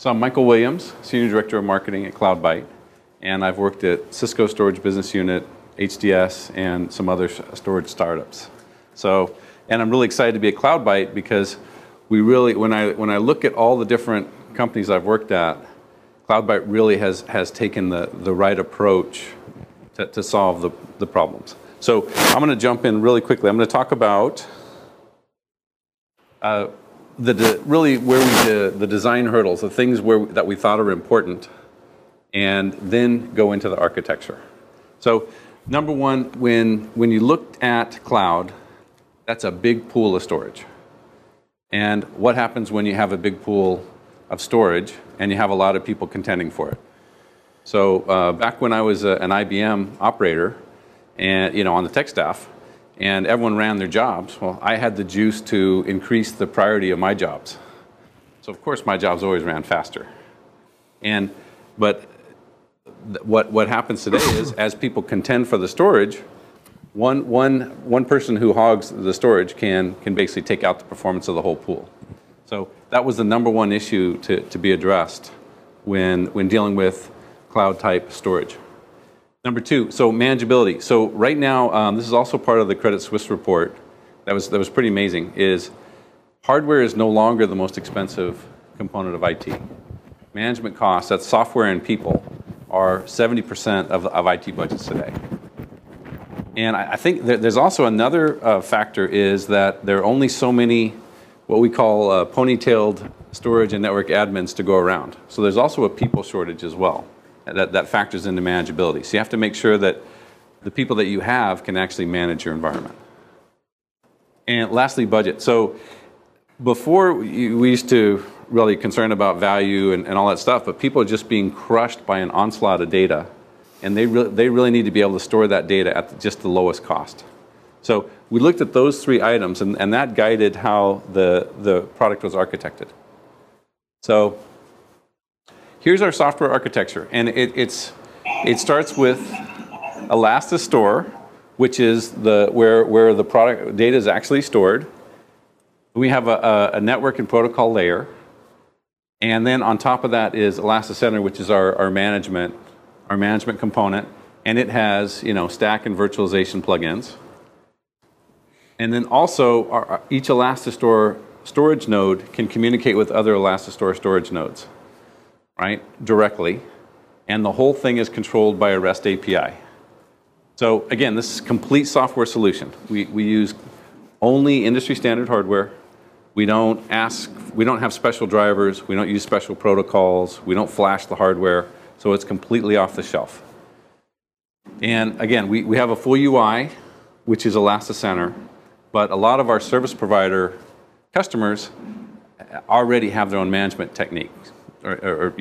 So I'm Michael Williams, Senior Director of Marketing at CloudByte, and I've worked at Cisco Storage Business Unit, HDS, and some other storage startups. So, and I'm really excited to be at CloudByte because we really, when I look at all the different companies I've worked at, CloudByte really has taken the right approach to solve the problems. So I'm going to jump in really quickly. I'm going to talk about really where the design hurdles, the things that we thought are important, and then go into the architecture. So number one, when you looked at cloud, that's a big pool of storage. And what happens when you have a big pool of storage and you have a lot of people contending for it? So back when I was an IBM operator, and on the tech staff, and everyone ran their jobs, well, I had the juice to increase the priority of my jobs. So of course my jobs always ran faster. But what happens today is, as people contend for the storage, one person who hogs the storage can basically take out the performance of the whole pool. So that was the number one issue to be addressed when dealing with cloud type storage. Number two, so manageability. So right now, this is also part of the Credit Suisse report that was pretty amazing, is hardware is no longer the most expensive component of IT. Management costs, that's software and people, are 70% of IT budgets today. And I think there's also another factor, is that there are only so many what we call ponytailed storage and network admins to go around. So there's also a people shortage as well that factors into manageability. So you have to make sure that the people that you have can actually manage your environment. And lastly, budget. So before, we used to really concern about value and all that stuff, but people are just being crushed by an onslaught of data. And they really need to be able to store that data at just the lowest cost. So we looked at those three items, and that guided how the product was architected. So here's our software architecture, and it starts with ElastiStore, which is where the product data is actually stored. We have a network and protocol layer, and then on top of that is ElastiCenter, which is our management component, and it has stack and virtualization plugins. And then also each ElastiStore storage node can communicate with other ElastiStore storage nodes, right, directly, and the whole thing is controlled by a REST API. So again, this is a complete software solution. We use only industry standard hardware. We don't have special drivers. We don't use special protocols. We don't flash the hardware. So it's completely off the shelf. And again, we have a full UI, which is ElastiCenter, but a lot of our service provider customers already have their own management techniques or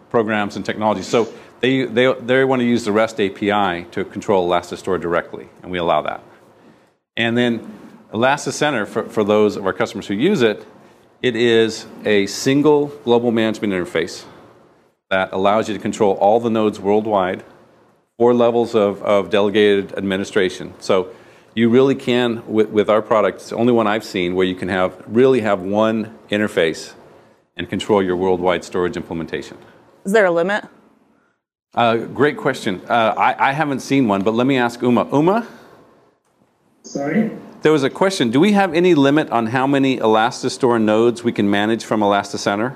programs and technologies. So they want to use the REST API to control ElastiStore directly, and we allow that. And then ElastiCenter, for those of our customers who use it, it is a single global management interface that allows you to control all the nodes worldwide, 4 levels of delegated administration. So you really can, with our product, it's the only one I've seen where you can really have one interface and control your worldwide storage implementation. Is there a limit? Great question. I haven't seen one, but let me ask Uma. Uma? Sorry? There was a question. Do we have any limit on how many ElastiStore nodes we can manage from ElastiCenter?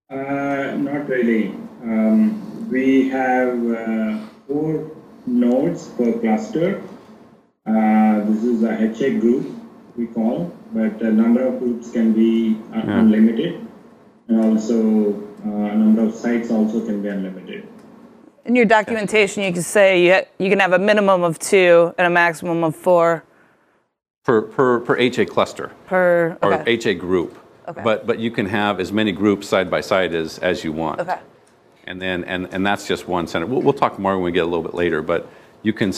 Not really. We have 4 nodes per cluster. This is a HA group, we call, but the number of groups can be unlimited, and also a number of sites also can be unlimited. In your documentation, you can say you can have a minimum of 2 and a maximum of 4 per HA cluster or HA group. Okay. But you can have as many groups side by side as you want. Okay. And that's just one center. We'll talk more when we get a little bit later, but you can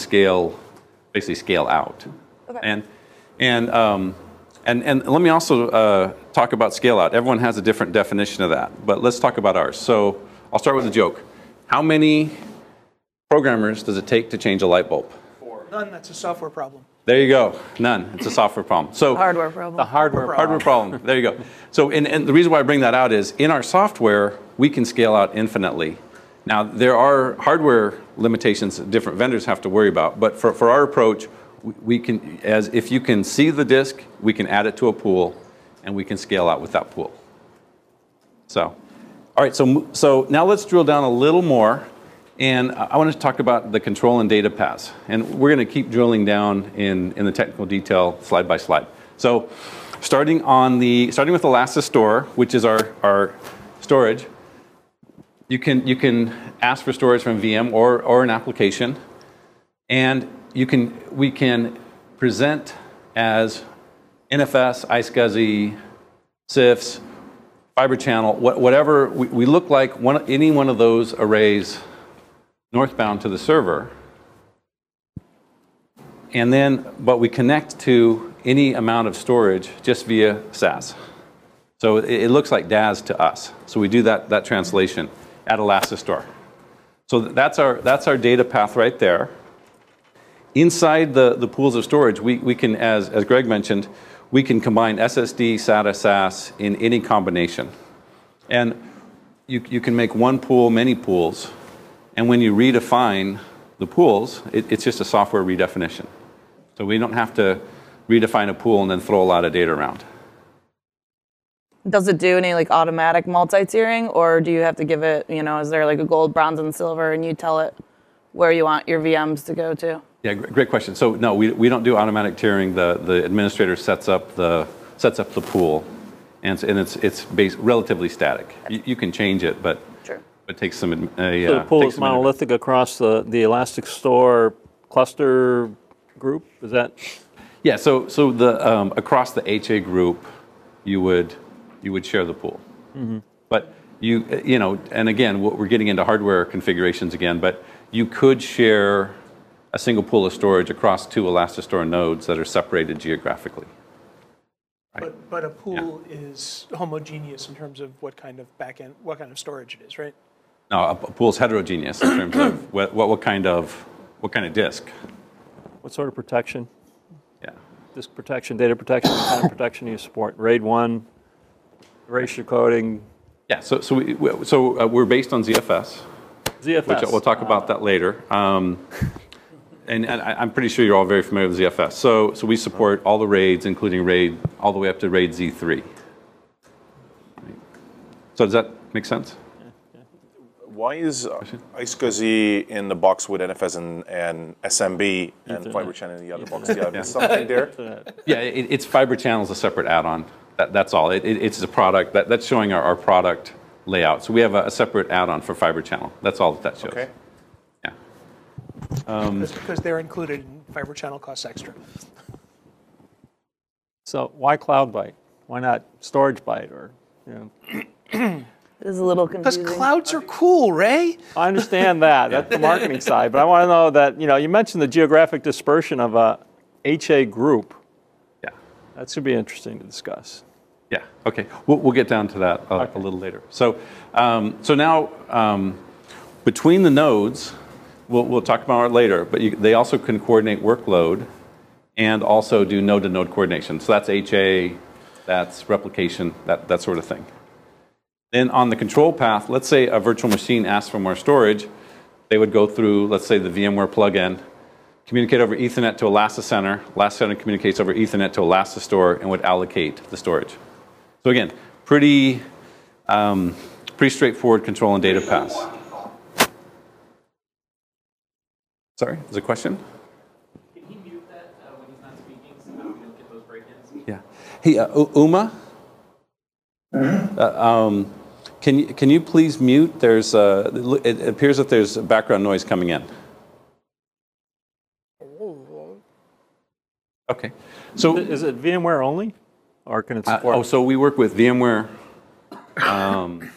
basically scale out. Okay. And let me also talk about scale out. Everyone has a different definition of that, but let's talk about ours. So I'll start with a joke. How many programmers does it take to change a light bulb? 4. None. That's a software problem. There you go. None. It's a software problem. So Hardware problem. The hardware problem. There you go. So, and the reason why I bring that out is in our software, we can scale out infinitely. Now, there are hardware limitations that different vendors have to worry about, but for our approach, we can, as if you can see the disk, we can add it to a pool, and we can scale out with that pool. So, all right, so now let's drill down a little more, and I want to talk about the control and data paths. And we're going to keep drilling down in the technical detail slide by slide. So starting with ElasticStore, which is our storage, you can ask for storage from VM or an application, and we can present as NFS, iSCSI, CIFS, Fibre Channel, whatever. We look like any one of those arrays northbound to the server, and then, but we connect to any amount of storage just via SAS. So it looks like DAS to us. So we do that translation at ElasticStore. So that's our data path right there. Inside the pools of storage, we can, as Greg mentioned, we can combine SSD, SATA, SAS in any combination. And you can make one pool, many pools. And when you redefine the pools, it's just a software redefinition. So we don't have to redefine a pool and then throw a lot of data around. Does it do any like automatic multi-tiering, or do you have to give it, is there like a gold, bronze, and silver, and you tell it where you want your VMs to go to? Yeah, great question. So no, we don't do automatic tiering. The administrator sets up the pool, and it's relatively static. You can change it, but Sure. it takes some. So the pool is monolithic across the ElasticStore cluster group. Is that? Yeah. So the across the HA group, you would share the pool. Mm-hmm. But and again, we're getting into hardware configurations again. But you could share a single pool of storage across two ElasticStore nodes that are separated geographically. Right. But a pool is homogeneous in terms of what kind of backend, what kind of storage it is, right? No, a pool is heterogeneous in terms of what kind of disk. What sort of protection? Yeah. Disk protection, data protection, what kind of protection do you support? RAID 1, erasure coding? Yeah, so we're based on ZFS. ZFS. Which we'll talk about that later. And I'm pretty sure you're all very familiar with ZFS. So we support all the RAIDs, including RAID, all the way up to RAID Z3. So does that make sense? Why is iSCSI in the box with NFS and SMB and Fibre Channel in the other box? Yeah, something there? Yeah, it's Fibre Channel is a separate add-on. That's all. It's a product. That's showing our product layout. So we have a separate add-on for Fibre Channel. That's all that shows. Okay. Yeah. Because they're included in Fibre Channel costs extra. So why CloudByte? Why not Storage Byte or It is a little confusing. Because clouds are cool, Ray. I understand that. That's the marketing side. But I want to know that, you mentioned the geographic dispersion of a HA group. Yeah. That should be interesting to discuss. Yeah, okay. We'll get down to that a little later. So now, between the nodes, we'll talk about it later, but they also can coordinate workload and also do node-to-node coordination. So that's HA, that's replication, that sort of thing. Then on the control path, let's say a virtual machine asks for more storage. They would go through, let's say, the VMware plugin, communicate over Ethernet to ElasticCenter. ElasticCenter communicates over Ethernet to ElasticStore and would allocate the storage. So again, pretty straightforward control and data paths. Sorry, is there a question? Can he mute that when he's not speaking so that we don't get those break-ins? Yeah. Hey, Uma? Can you please mute? It appears that there's background noise coming in. Okay. So is it VMware only, or can it support? So we work with VMware, Citrix,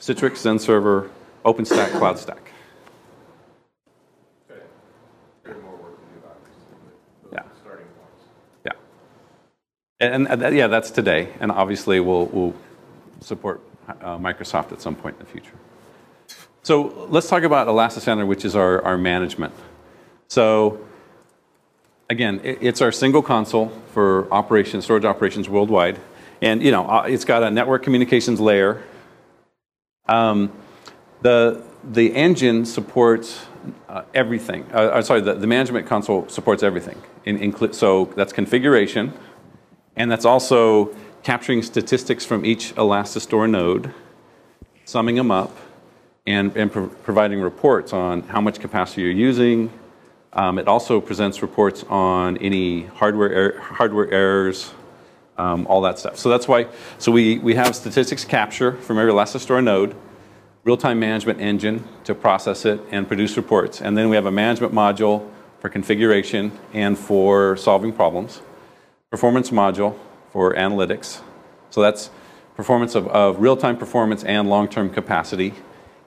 XenServer, OpenStack, CloudStack. Yeah. Yeah. And yeah, that's today, and obviously we'll support Microsoft at some point in the future. So let's talk about ElasticCenter, which is our management. So again, it's our single console for storage operations worldwide. And it's got a network communications layer. The engine supports everything. The management console supports everything. So that's configuration, and that's also capturing statistics from each ElastiStore node, summing them up, and providing reports on how much capacity you're using. It also presents reports on any hardware errors, all that stuff. So that's why. So we have statistics capture from every ElastiStore node, real-time management engine to process it and produce reports, and then we have a management module for configuration and for solving problems, performance module for analytics. So that's performance of real-time performance and long-term capacity,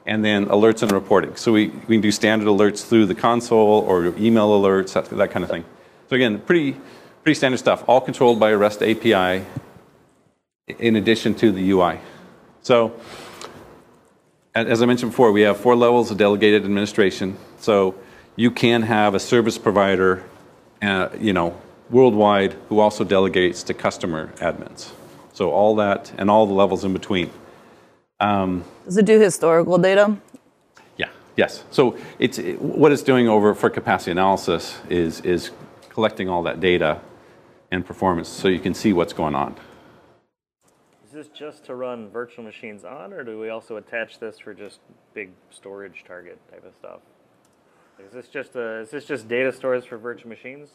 and then alerts and reporting. So we can do standard alerts through the console or email alerts, that kind of thing. So again, pretty standard stuff, all controlled by a REST API in addition to the UI. So as I mentioned before, we have 4 levels of delegated administration. So you can have a service provider, worldwide who also delegates to customer admins. So all that and all the levels in between. Does it do historical data? Yeah. Yes. So what it's doing for capacity analysis is collecting all that data and performance, so you can see what's going on. Is this just to run virtual machines on, or do we also attach this for just big storage target type of stuff? Is this just data storage for virtual machines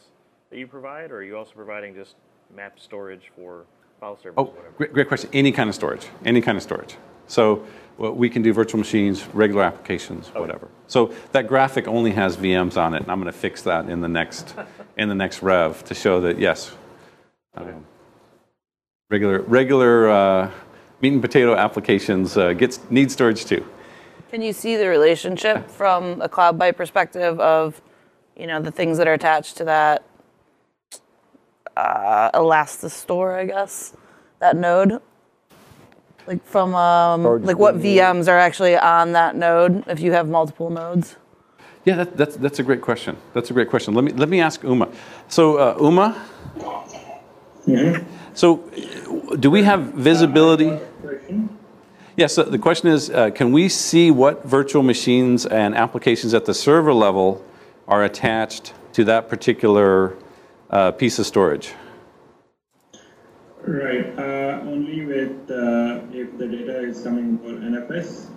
that you provide, or are you also providing just mapped storage for file servers? Oh, great question. Any kind of storage. Any kind of storage. So we can do virtual machines, regular applications, whatever. So that graphic only has VMs on it, and I'm going to fix that in the next rev to show that yes, regular meat and potato applications need storage too. Can you see the relationship from a CloudByte perspective of, the things that are attached to that ElastiStore, I guess, that node? Like from what VMs are actually on that node if you have multiple nodes? Yeah, that's a great question. That's a great question. Let me ask Uma. So Uma, so do we have visibility? Yes. So the question is, can we see what virtual machines and applications at the server level are attached to that particular piece of storage? Right. Only with if the data is coming for NFS.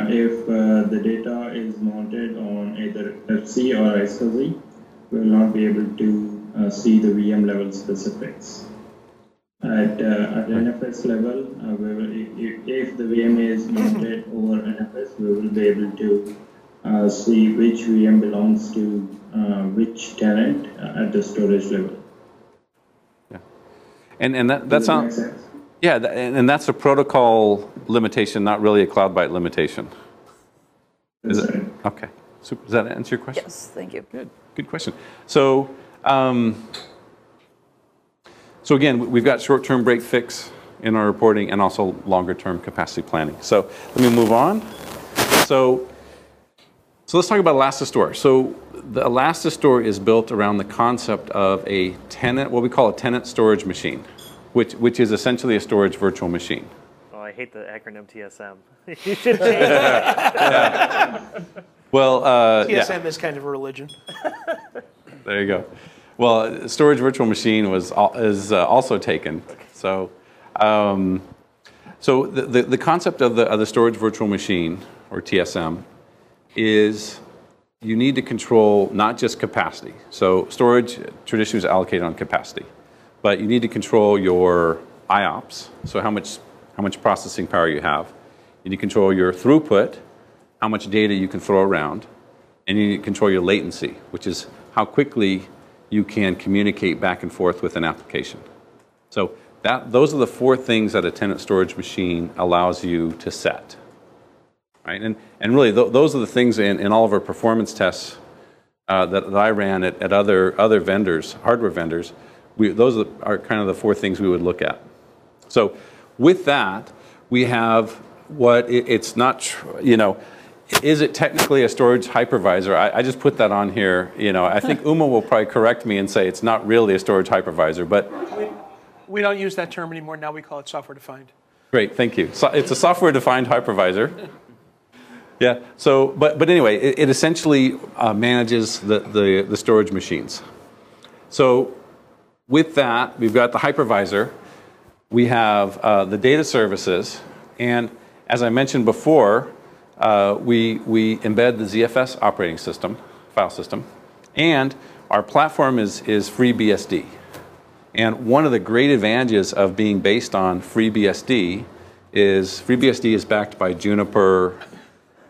If the data is mounted on either FC or iSCSI, we will not be able to see the VM level specifics. At NFS level, if the VM is mounted over NFS, we will be able to see which VM belongs to which tenant at the storage level. Yeah, and that sounds. Yeah, and that's a protocol limitation, not really a CloudByte limitation. Is it? Right. Okay. Super. Does that answer your question? Yes, thank you. Good question. So, so again, we've got short-term break fix in our reporting and also longer-term capacity planning. So let me move on. So let's talk about ElastiStore. So the ElastiStore is built around the concept of a tenant, what we call a tenant storage machine, which is essentially a storage virtual machine. Oh, I hate the acronym TSM. You should change that. Well, TSM is kind of a religion. There you go. Well, storage virtual machine is also taken. So, so the concept of the storage virtual machine, or TSM, is you need to control not just capacity. So storage traditionally is allocated on capacity, but you need to control your IOPS. So how much processing power you have. You need to control your throughput, how much data you can throw around, and you need to control your latency, which is how quickly you can communicate back and forth with an application. So those are the 4 things that a tenant storage machine allows you to set. Right? And really, those are the things in all of our performance tests that I ran at other vendors, hardware vendors. Those are kind of the 4 things we would look at. So with that, we have it's not, Is it technically a storage hypervisor? I just put that on here. You know, I think Uma will probably correct me and say it's not really a storage hypervisor, but We don't use that term anymore. Now we call it software defined. great, thank you. So it's a software-defined hypervisor. Yeah. So, but anyway, it essentially manages the storage machines. So, with that, we've got the hypervisor. We have the data services, and as I mentioned before, we embed the ZFS operating system, file system, and our platform is FreeBSD. And one of the great advantages of being based on FreeBSD is backed by Juniper,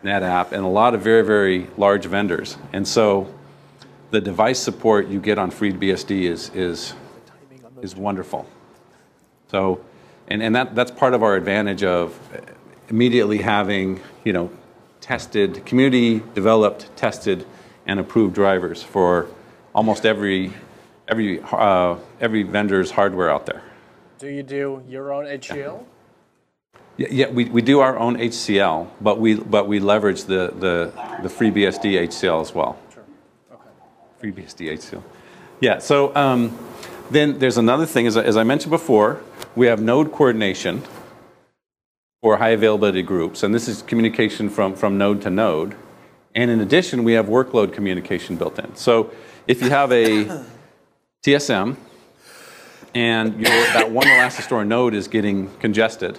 NetApp, and a lot of very, very large vendors. And so the device support you get on FreeBSD is wonderful. So, and that's part of our advantage of immediately having, you know, tested, community developed, tested, and approved drivers for almost every vendor's hardware out there. Do you do your own HCL? Yeah, we do our own HCL, but we leverage the FreeBSD HCL as well. Sure. Okay. FreeBSD HCL. Yeah. So then there's another thing, as I mentioned before, we have node coordination for high availability groups, and this is communication from node to node. And in addition, we have workload communication built in. So if you have a TSM and that one Elastigstore node is getting congested,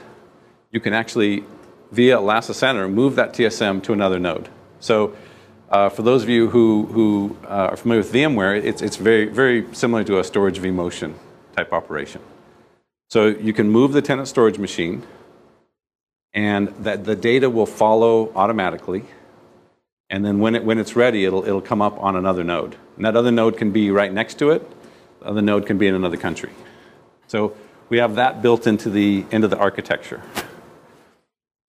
you can actually, via Elasticenter, move that TSM to another node. So for those of you who are familiar with VMware, it's very, very similar to a storage vMotion type operation. So you can move the tenant storage machine, and that the data will follow automatically. And then when it's ready, it'll come up on another node. And that other node can be right next to it. The other node can be in another country. So we have that built into the architecture.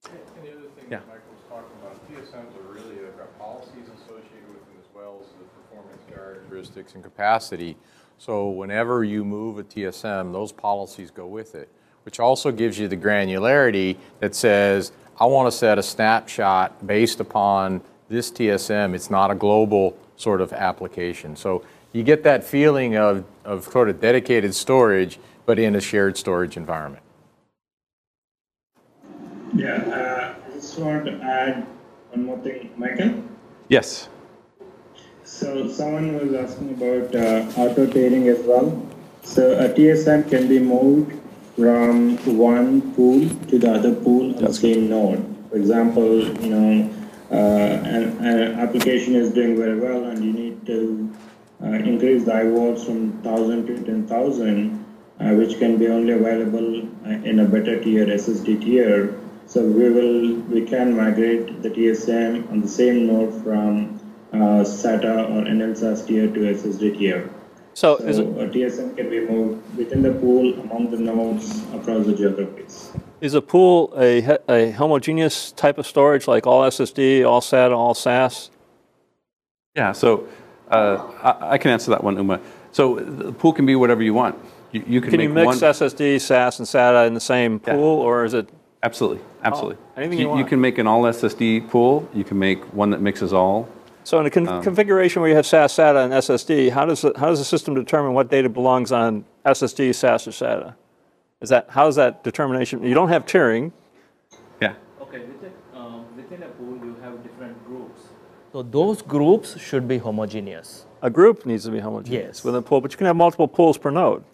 And the other thing that Michael was talking about, TSMs are really got policies associated with them as well as the performance characteristics and capacity. So whenever you move a TSM, those policies go with it, which also gives you the granularity that says, I want to set a snapshot based upon this TSM. It's not a global sort of application. So you get that feeling of sort of dedicated storage, but in a shared storage environment. Yeah, I just want to add one more thing, Michael. Yes. So someone was asking about auto tailing as well. So a TSM can be moved from one pool to the other pool on the same node. For example, you know, an application is doing very well and you need to increase the IOs from 1,000 to 10,000, which can be only available in a better tier, SSD tier. So we can migrate the TSM on the same node from SATA or NLSAS tier to SSD tier. So a TSM can be moved within the pool among the nodes across the geographies. Is a pool a homogeneous type of storage, like all SSD, all SATA, all SAS? Yeah, so I can answer that one, Uma. So the pool can be whatever you want. You can you mix SSD, SAS, and SATA in the same pool, or is it? Absolutely, absolutely. Anything you want. You can make an all SSD pool. You can make one that mixes all. So in a configuration where you have SAS, SATA, and SSD, how does the system determine what data belongs on SSD, SAS, or SATA? How is that determination? You don't have tiering. Yeah. Okay, within a pool you have different groups. So those groups should be homogeneous. A group needs to be homogeneous within a pool, but you can have multiple pools per node.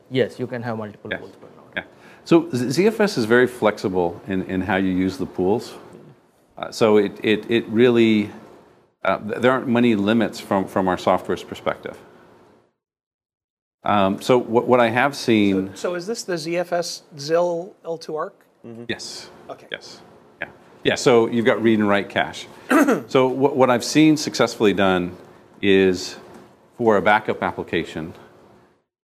Yes, you can have multiple pools per node. Yeah. So ZFS is very flexible in how you use the pools. So it really, there aren't many limits from our software's perspective. So what I have seen. So is this the ZFS ZIL L2 ARC? Mm-hmm. Yes. Okay. Yes. Yeah. Yeah. So you've got read and write cache. So what I've seen successfully done is for a backup application,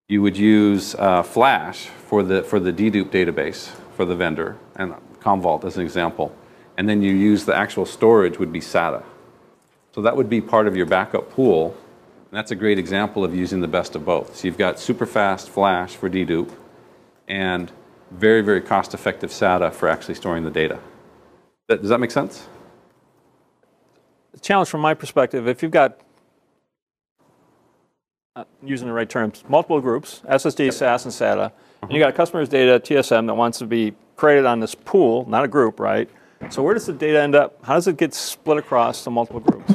you would use Flash for the dedupe database for the vendor, and Commvault as an example, and then you use the actual storage would be SATA. So that would be part of your backup pool. And that's a great example of using the best of both. So you've got super fast Flash for dedupe and very, very cost-effective SATA for actually storing the data. Does that make sense? challenge from my perspective, if you've got, using the right terms, multiple groups, SSD, SAS, and SATA, and you got a customer's data, TSM, that wants to be created on this pool, not a group, right? So where does the data end up? How does it get split across the multiple groups?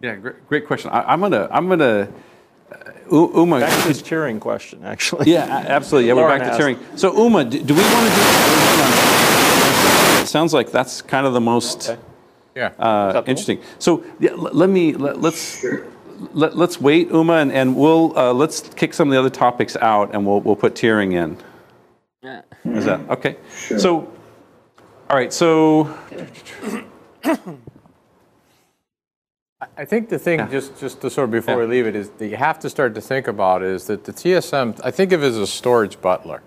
Yeah, great question. I'm gonna Uma. Back to this tiering question, actually. Yeah, absolutely. Yeah, we're back to tiering. So Uma, do we want to do? It sounds like that's kind of the most interesting. So yeah, let's wait, Uma, and we'll let's kick some of the other topics out, and we'll put tiering in. Yeah. Is that okay? Sure. So, all right. So. I think the thing, just to sort of before we leave it, is that you have to start to think about is that the TSM, I think of it as a storage butler.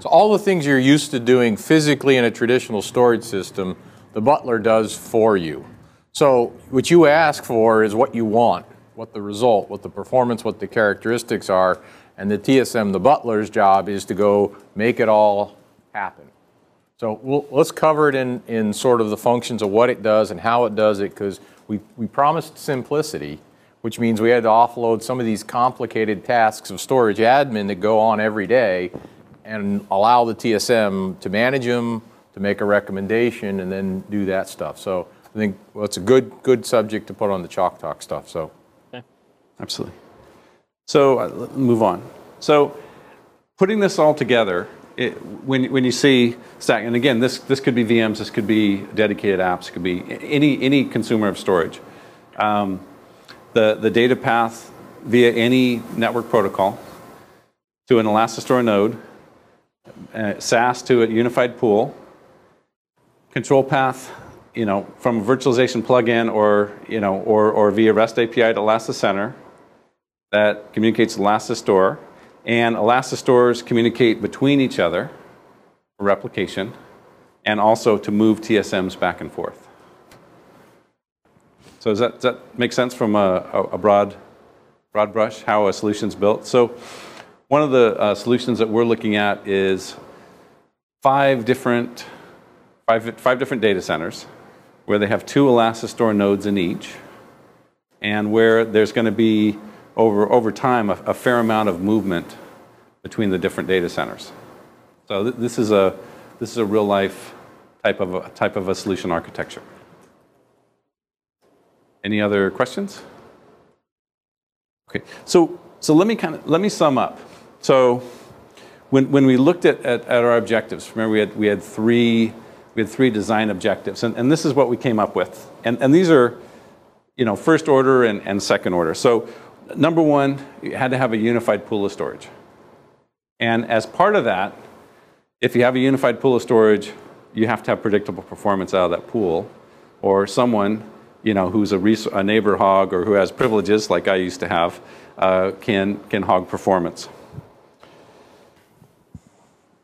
So all the things you're used to doing physically in a traditional storage system, the butler does for you. So what you ask for is what you want, what the result, what the performance, what the characteristics are, and the TSM, the butler's job is to go make it all happen. So let's cover it in sort of the functions of what it does and how it does it, because we promised simplicity, which means we had to offload some of these complicated tasks of storage admin that go on every day and allow the TSM to manage them, to make a recommendation, and then do that stuff. So I think it's a good subject to put on the Chalk Talk stuff. So, Absolutely. So let's move on. So putting this all together, when you see stack, and again, this could be VMs, this could be dedicated apps, it could be any consumer of storage. The data path via any network protocol to an Elastigirl node, SAS to a unified pool, control path, from a virtualization plugin or via REST API to Elasticenter that communicates to Elastigirl. And Elastigirls communicate between each other for replication and also to move TSMs back and forth. So does that make sense from a broad brush, how a solution's built? So one of the solutions that we're looking at is five different data centers where they have 2 Elastigirl nodes in each, and where there's going to be over time a fair amount of movement between the different data centers. So this is a real life type of a solution architecture. Any other questions? Okay, so let me sum up. So when we looked at our objectives, remember we had three design objectives, and this is what we came up with. And these are first order and second order. So number one, you had to have a unified pool of storage. And as part of that, if you have a unified pool of storage, you have to have predictable performance out of that pool, or someone who's a neighbor hog or who has privileges like I used to have can hog performance.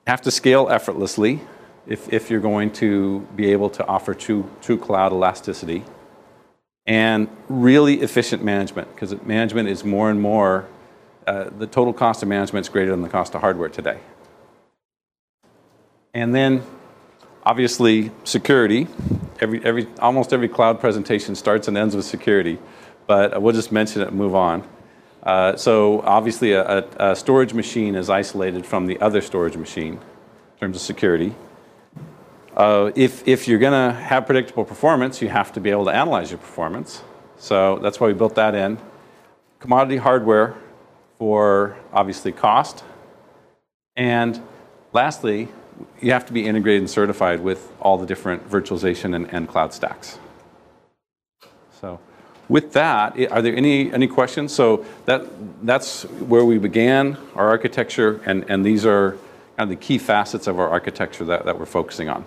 Have to scale effortlessly if you're going to be able to offer true cloud elasticity. And really efficient management, because management is more and more, the total cost of management is greater than the cost of hardware today. And then, obviously, security. Almost every cloud presentation starts and ends with security, but we'll just mention it and move on. So obviously, a storage machine is isolated from the other storage machine in terms of security. If you're going to have predictable performance, you have to be able to analyze your performance. So that's why we built that in. Commodity hardware for, obviously, cost. And lastly, you have to be integrated and certified with all the different virtualization and cloud stacks. So with that, are there any questions? So that's where we began our architecture, and these are kind of the key facets of our architecture that we're focusing on.